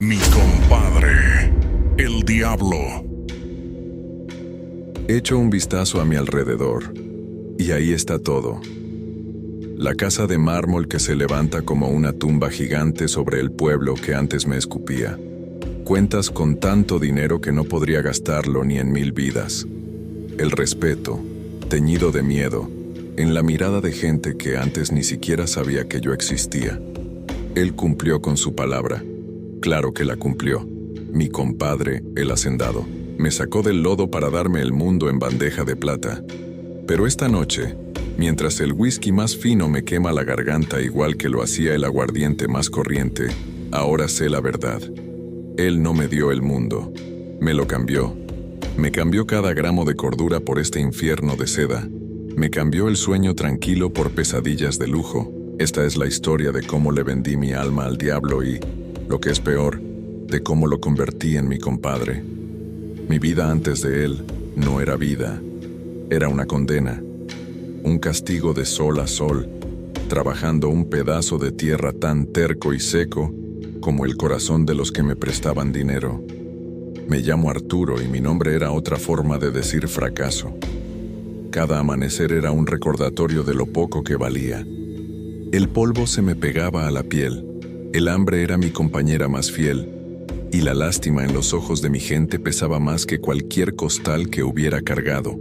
Mi compadre, el diablo. Echo un vistazo a mi alrededor, y ahí está todo. La casa de mármol que se levanta como una tumba gigante sobre el pueblo que antes me escupía. Cuentas con tanto dinero que no podría gastarlo ni en 1000 vidas. El respeto, teñido de miedo, en la mirada de gente que antes ni siquiera sabía que yo existía. Él cumplió con su palabra. Claro que la cumplió. Mi compadre, el hacendado, me sacó del lodo para darme el mundo en bandeja de plata. Pero esta noche, mientras el whisky más fino me quema la garganta igual que lo hacía el aguardiente más corriente, ahora sé la verdad. Él no me dio el mundo, me lo cambió. Me cambió cada gramo de cordura por este infierno de seda. Me cambió el sueño tranquilo por pesadillas de lujo. Esta es la historia de cómo le vendí mi alma al diablo y, lo que es peor, de cómo lo convertí en mi compadre. Mi vida antes de él no era vida, era una condena, un castigo de sol a sol, trabajando un pedazo de tierra tan terco y seco como el corazón de los que me prestaban dinero. Me llamo Arturo y mi nombre era otra forma de decir fracaso. Cada amanecer era un recordatorio de lo poco que valía. El polvo se me pegaba a la piel. El hambre era mi compañera más fiel, y la lástima en los ojos de mi gente pesaba más que cualquier costal que hubiera cargado.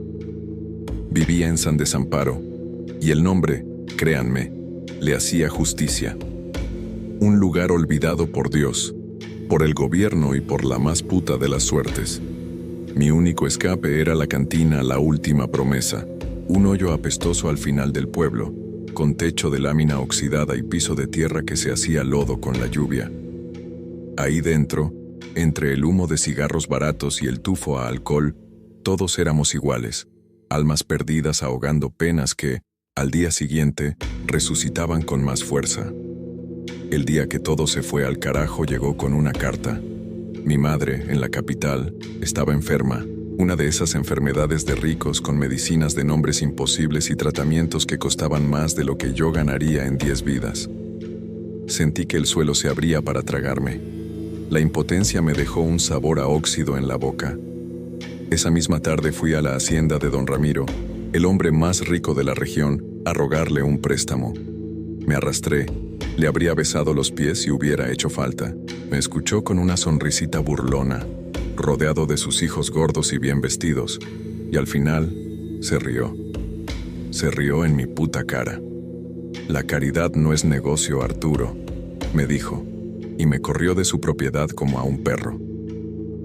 Vivía en San Desamparo, y el nombre, créanme, le hacía justicia. Un lugar olvidado por Dios, por el gobierno y por la más puta de las suertes. Mi único escape era la cantina La Última Promesa, un hoyo apestoso al final del pueblo, con techo de lámina oxidada y piso de tierra que se hacía lodo con la lluvia. Ahí dentro, entre el humo de cigarros baratos y el tufo a alcohol, todos éramos iguales, almas perdidas ahogando penas que, al día siguiente, resucitaban con más fuerza. El día que todo se fue al carajo llegó con una carta. Mi madre, en la capital, estaba enferma. Una de esas enfermedades de ricos con medicinas de nombres imposibles y tratamientos que costaban más de lo que yo ganaría en 10 vidas. Sentí que el suelo se abría para tragarme. La impotencia me dejó un sabor a óxido en la boca. Esa misma tarde fui a la hacienda de don Ramiro, el hombre más rico de la región, a rogarle un préstamo. Me arrastré, le habría besado los pies si hubiera hecho falta. Me escuchó con una sonrisita burlona, rodeado de sus hijos gordos y bien vestidos, y al final se rió. Se rió en mi puta cara. La caridad no es negocio, Arturo, me dijo, y me corrió de su propiedad como a un perro.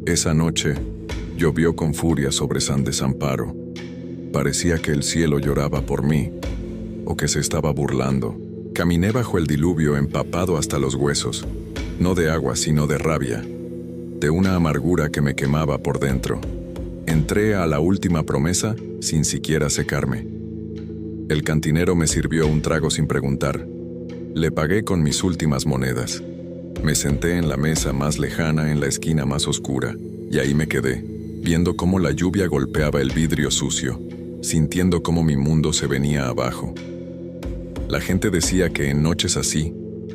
Esa noche, llovió con furia sobre San Desamparo. Parecía que el cielo lloraba por mí, o que se estaba burlando. Caminé bajo el diluvio empapado hasta los huesos, no de agua sino de rabia, de una amargura que me quemaba por dentro. Entré a La Última Promesa sin siquiera secarme. El cantinero me sirvió un trago sin preguntar. Le pagué con mis últimas monedas. Me senté en la mesa más lejana en la esquina más oscura, y ahí me quedé, viendo cómo la lluvia golpeaba el vidrio sucio, sintiendo cómo mi mundo se venía abajo. La gente decía que en noches así,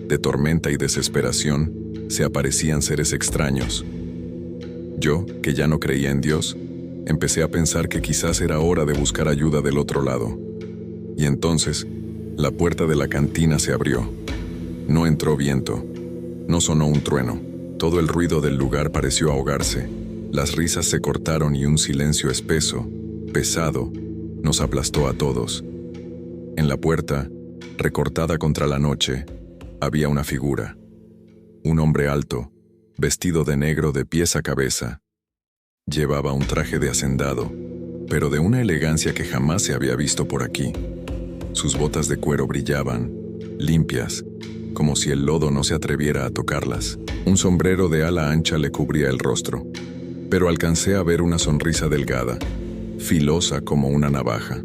de tormenta y desesperación, se aparecían seres extraños. Yo, que ya no creía en Dios, empecé a pensar que quizás era hora de buscar ayuda del otro lado. Y entonces, la puerta de la cantina se abrió. No entró viento, no sonó un trueno. Todo el ruido del lugar pareció ahogarse. Las risas se cortaron y un silencio espeso, pesado, nos aplastó a todos. En la puerta, recortada contra la noche, había una figura. Un hombre alto, vestido de negro de pies a cabeza. Llevaba un traje de hacendado, pero de una elegancia que jamás se había visto por aquí. Sus botas de cuero brillaban, limpias, como si el lodo no se atreviera a tocarlas. Un sombrero de ala ancha le cubría el rostro, pero alcancé a ver una sonrisa delgada, filosa como una navaja.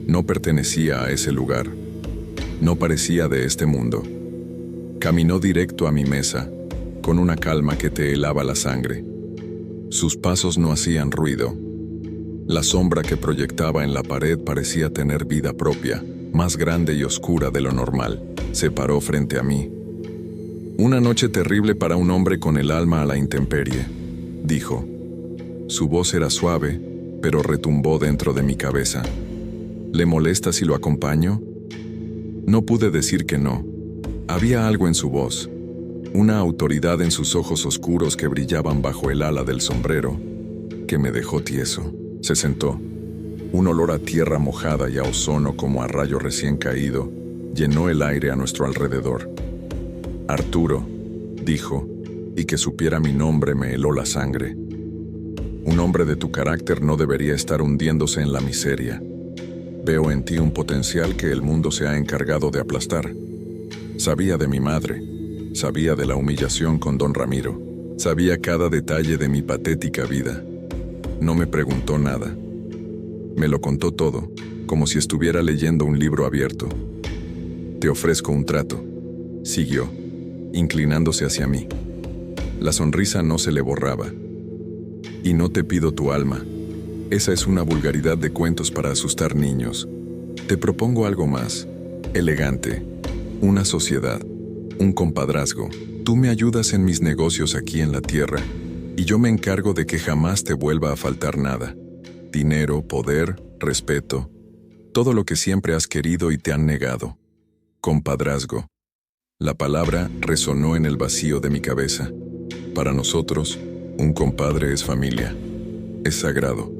No pertenecía a ese lugar. No parecía de este mundo. Caminó directo a mi mesa, con una calma que te helaba la sangre. Sus pasos no hacían ruido. La sombra que proyectaba en la pared parecía tener vida propia, más grande y oscura de lo normal. Se paró frente a mí. Una noche terrible para un hombre con el alma a la intemperie, dijo. Su voz era suave, pero retumbó dentro de mi cabeza. ¿Le molesta si lo acompaño? No pude decir que no. Había algo en su voz, una autoridad en sus ojos oscuros que brillaban bajo el ala del sombrero, que me dejó tieso. Se sentó. Un olor a tierra mojada y a ozono como a rayo recién caído llenó el aire a nuestro alrededor. Arturo, dijo, y que supiera mi nombre me heló la sangre. Un hombre de tu carácter no debería estar hundiéndose en la miseria. Veo en ti un potencial que el mundo se ha encargado de aplastar. Sabía de mi madre, sabía de la humillación con don Ramiro, sabía cada detalle de mi patética vida. No me preguntó nada. Me lo contó todo, como si estuviera leyendo un libro abierto. Te ofrezco un trato, siguió, inclinándose hacia mí. La sonrisa no se le borraba. Y no te pido tu alma. Esa es una vulgaridad de cuentos para asustar niños. Te propongo algo más, elegante, una sociedad, un compadrazgo. Tú me ayudas en mis negocios aquí en la tierra, y yo me encargo de que jamás te vuelva a faltar nada. Dinero, poder, respeto, todo lo que siempre has querido y te han negado. Compadrazgo. La palabra resonó en el vacío de mi cabeza. Para nosotros, un compadre es familia. Es sagrado.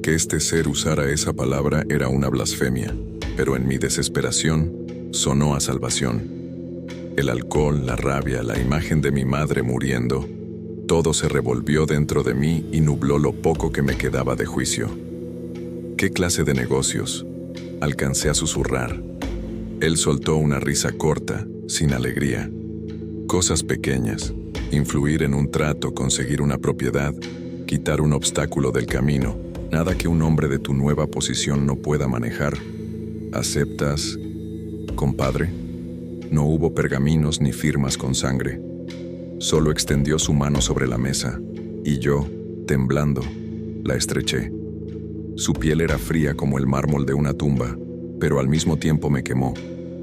Que este ser usara esa palabra era una blasfemia, pero en mi desesperación sonó a salvación. El alcohol, la rabia, la imagen de mi madre muriendo, todo se revolvió dentro de mí y nubló lo poco que me quedaba de juicio. ¿Qué clase de negocios? Alcancé a susurrar. Él soltó una risa corta, sin alegría. Cosas pequeñas, influir en un trato, conseguir una propiedad, quitar un obstáculo del camino. Nada que un hombre de tu nueva posición no pueda manejar. ¿Aceptas, compadre? No hubo pergaminos ni firmas con sangre. Solo extendió su mano sobre la mesa, y yo, temblando, la estreché. Su piel era fría como el mármol de una tumba, pero al mismo tiempo me quemó,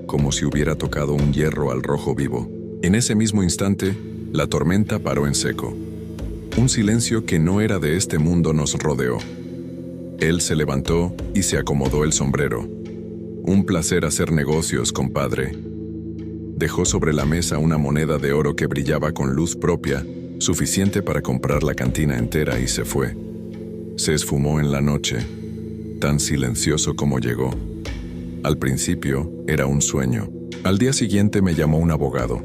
como si hubiera tocado un hierro al rojo vivo. En ese mismo instante, la tormenta paró en seco. Un silencio que no era de este mundo nos rodeó. Él se levantó y se acomodó el sombrero. Un placer hacer negocios, compadre. Dejó sobre la mesa una moneda de oro que brillaba con luz propia, suficiente para comprar la cantina entera, y se fue. Se esfumó en la noche, tan silencioso como llegó. Al principio era un sueño. Al día siguiente me llamó un abogado.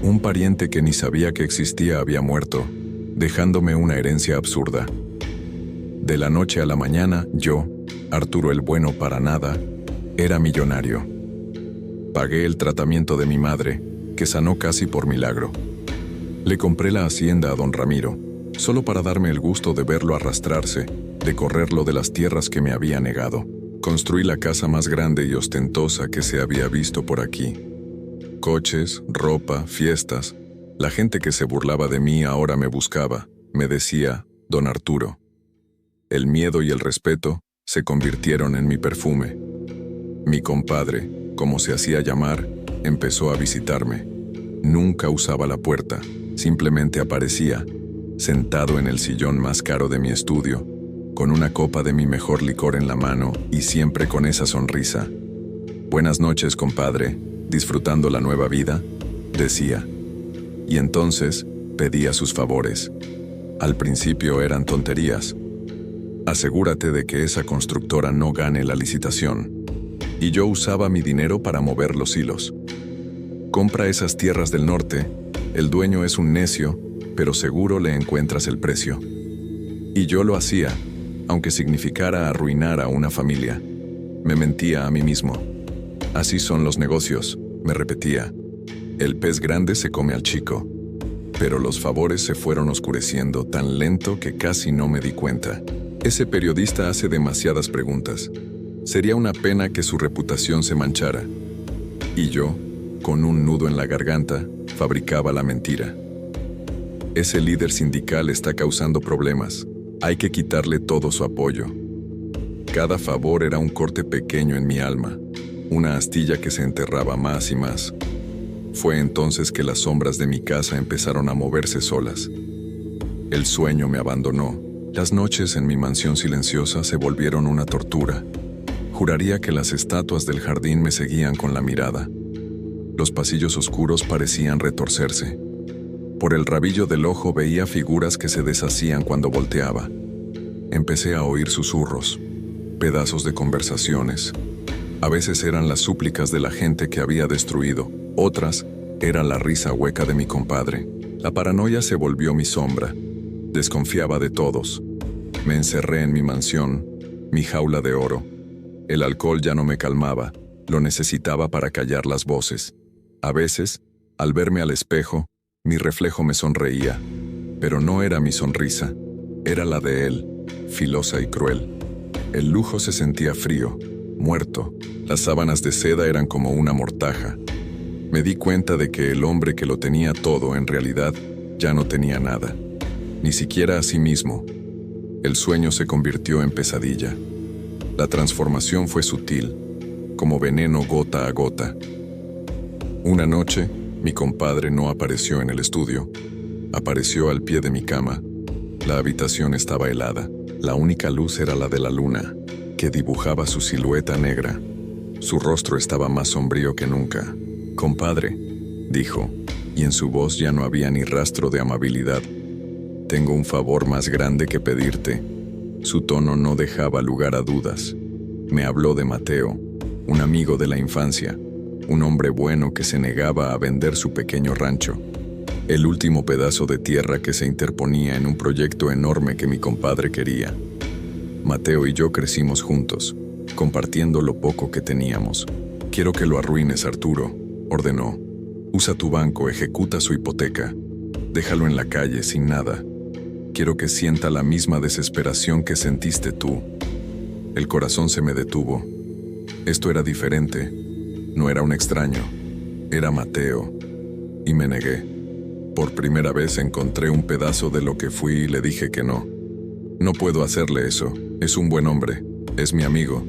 Un pariente que ni sabía que existía había muerto, dejándome una herencia absurda. De la noche a la mañana, yo, Arturo el bueno para nada, era millonario. Pagué el tratamiento de mi madre, que sanó casi por milagro. Le compré la hacienda a don Ramiro, solo para darme el gusto de verlo arrastrarse, de correrlo de las tierras que me había negado. Construí la casa más grande y ostentosa que se había visto por aquí. Coches, ropa, fiestas. La gente que se burlaba de mí ahora me buscaba, me decía, don Arturo. El miedo y el respeto se convirtieron en mi perfume. Mi compadre, como se hacía llamar, empezó a visitarme. Nunca usaba la puerta, simplemente aparecía, sentado en el sillón más caro de mi estudio, con una copa de mi mejor licor en la mano y siempre con esa sonrisa. Buenas noches, compadre, disfrutando la nueva vida, decía. Y entonces pedía sus favores. Al principio eran tonterías. Asegúrate de que esa constructora no gane la licitación. Y yo usaba mi dinero para mover los hilos. Compra esas tierras del norte, el dueño es un necio, pero seguro le encuentras el precio. Y yo lo hacía, aunque significara arruinar a una familia. Me mentía a mí mismo. Así son los negocios, me repetía. El pez grande se come al chico. Pero los favores se fueron oscureciendo tan lento que casi no me di cuenta. Ese periodista hace demasiadas preguntas. Sería una pena que su reputación se manchara. Y yo, con un nudo en la garganta, fabricaba la mentira. Ese líder sindical está causando problemas. Hay que quitarle todo su apoyo. Cada favor era un corte pequeño en mi alma, una astilla que se enterraba más y más. Fue entonces que las sombras de mi casa empezaron a moverse solas. El sueño me abandonó. Las noches en mi mansión silenciosa se volvieron una tortura. Juraría que las estatuas del jardín me seguían con la mirada. Los pasillos oscuros parecían retorcerse. Por el rabillo del ojo veía figuras que se deshacían cuando volteaba. Empecé a oír susurros, pedazos de conversaciones. A veces eran las súplicas de la gente que había destruido, otras era la risa hueca de mi compadre. La paranoia se volvió mi sombra. Desconfiaba de todos. Me encerré en mi mansión, mi jaula de oro. El alcohol ya no me calmaba, lo necesitaba para callar las voces. A veces, al verme al espejo, mi reflejo me sonreía, pero no era mi sonrisa, era la de él, filosa y cruel. El lujo se sentía frío, muerto. Las sábanas de seda eran como una mortaja. Me di cuenta de que el hombre que lo tenía todo en realidad ya no tenía nada, ni siquiera a sí mismo. El sueño se convirtió en pesadilla. La transformación fue sutil, como veneno gota a gota. Una noche, mi compadre no apareció en el estudio. Apareció al pie de mi cama. La habitación estaba helada. La única luz era la de la luna, que dibujaba su silueta negra. Su rostro estaba más sombrío que nunca. «Compadre», dijo, y en su voz ya no había ni rastro de amabilidad. «Tengo un favor más grande que pedirte». Su tono no dejaba lugar a dudas. Me habló de Mateo, un amigo de la infancia, un hombre bueno que se negaba a vender su pequeño rancho, el último pedazo de tierra que se interponía en un proyecto enorme que mi compadre quería. Mateo y yo crecimos juntos, compartiendo lo poco que teníamos. «Quiero que lo arruines, Arturo», ordenó. «Usa tu banco, ejecuta su hipoteca. Déjalo en la calle, sin nada. Quiero que sienta la misma desesperación que sentiste tú». El corazón se me detuvo. Esto era diferente. No era un extraño. Era Mateo. Y me negué. Por primera vez encontré un pedazo de lo que fui y le dije que no. «No puedo hacerle eso. Es un buen hombre. Es mi amigo».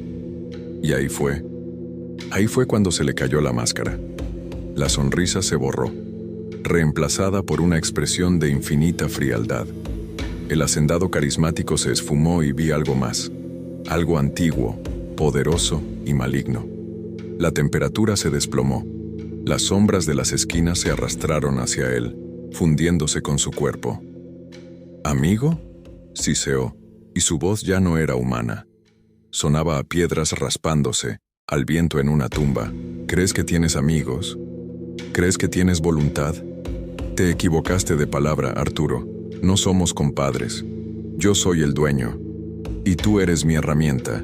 Y ahí fue. Ahí fue cuando se le cayó la máscara. La sonrisa se borró, reemplazada por una expresión de infinita frialdad. El hacendado carismático se esfumó y vi algo más. Algo antiguo, poderoso y maligno. La temperatura se desplomó. Las sombras de las esquinas se arrastraron hacia él, fundiéndose con su cuerpo. «¿Amigo?», siseó, y su voz ya no era humana. Sonaba a piedras raspándose, al viento en una tumba. «¿Crees que tienes amigos? ¿Crees que tienes voluntad? Te equivocaste de palabra, Arturo. No somos compadres. Yo soy el dueño. Y tú eres mi herramienta.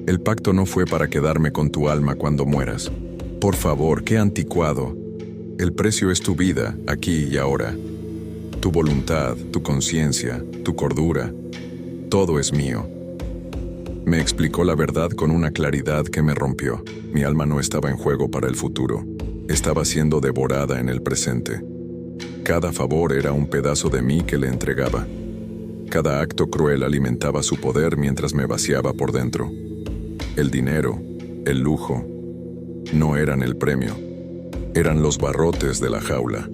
El pacto no fue para quedarme con tu alma cuando mueras. Por favor, qué anticuado. El precio es tu vida, aquí y ahora. Tu voluntad, tu conciencia, tu cordura. Todo es mío». Me explicó la verdad con una claridad que me rompió. Mi alma no estaba en juego para el futuro. Estaba siendo devorada en el presente. Cada favor era un pedazo de mí que le entregaba. Cada acto cruel alimentaba su poder mientras me vaciaba por dentro. El dinero, el lujo, no eran el premio. Eran los barrotes de la jaula.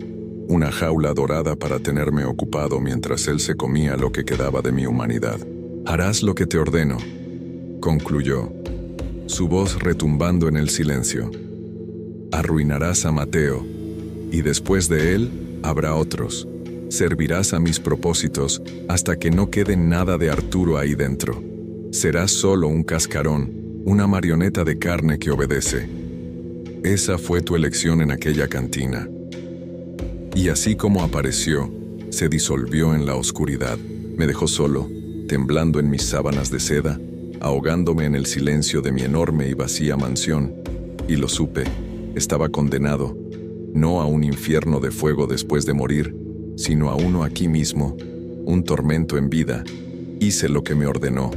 Una jaula dorada para tenerme ocupado mientras él se comía lo que quedaba de mi humanidad. «Harás lo que te ordeno», concluyó, su voz retumbando en el silencio. «Arruinarás a Mateo, y después de él habrá otros. Servirás a mis propósitos hasta que no quede nada de Arturo ahí dentro. Serás solo un cascarón, una marioneta de carne que obedece». Esa fue tu elección en aquella cantina. Y así como apareció, se disolvió en la oscuridad. Me dejó solo, temblando en mis sábanas de seda, ahogándome en el silencio de mi enorme y vacía mansión. Y lo supe, estaba condenado, no a un infierno de fuego después de morir, sino a uno aquí mismo, un tormento en vida. Hice lo que me ordenó.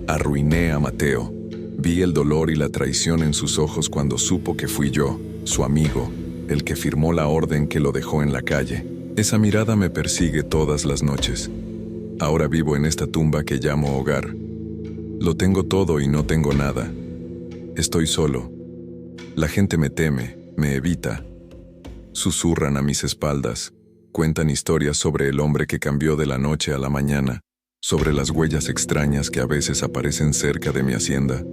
Arruiné a Mateo. Vi el dolor y la traición en sus ojos cuando supo que fui yo, su amigo, el que firmó la orden que lo dejó en la calle. Esa mirada me persigue todas las noches. Ahora vivo en esta tumba que llamo hogar. Lo tengo todo y no tengo nada. Estoy solo. La gente me teme, me evita. Susurran a mis espaldas, cuentan historias sobre el hombre que cambió de la noche a la mañana, sobre las huellas extrañas que a veces aparecen cerca de mi hacienda,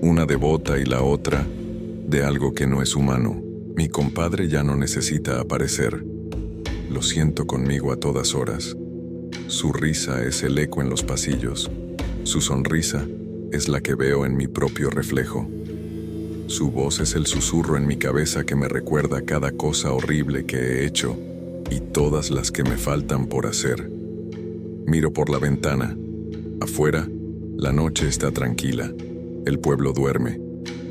una devota y la otra de algo que no es humano. Mi compadre ya no necesita aparecer. Lo siento conmigo a todas horas. Su risa es el eco en los pasillos. Su sonrisa es la que veo en mi propio reflejo. Su voz es el susurro en mi cabeza que me recuerda cada cosa horrible que he hecho y todas las que me faltan por hacer. Miro por la ventana. Afuera, la noche está tranquila. El pueblo duerme.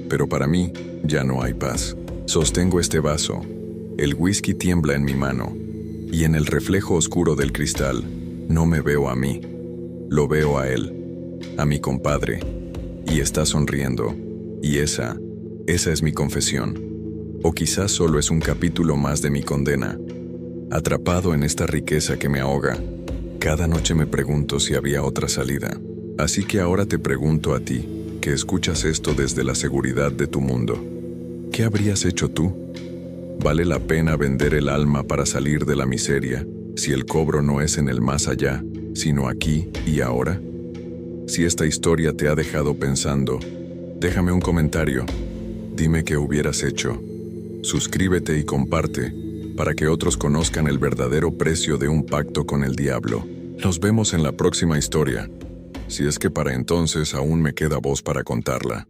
Pero para mí, ya no hay paz. Sostengo este vaso. El whisky tiembla en mi mano. Y en el reflejo oscuro del cristal, no me veo a mí. Lo veo a él, a mi compadre. Y está sonriendo. Y esa es mi confesión. O quizás solo es un capítulo más de mi condena. Atrapado en esta riqueza que me ahoga, cada noche me pregunto si había otra salida. Así que ahora te pregunto a ti, que escuchas esto desde la seguridad de tu mundo. ¿Qué habrías hecho tú? ¿Vale la pena vender el alma para salir de la miseria, si el cobro no es en el más allá, sino aquí y ahora? Si esta historia te ha dejado pensando, déjame un comentario. Dime qué hubieras hecho. Suscríbete y comparte, para que otros conozcan el verdadero precio de un pacto con el diablo. Nos vemos en la próxima historia, si es que para entonces aún me queda voz para contarla.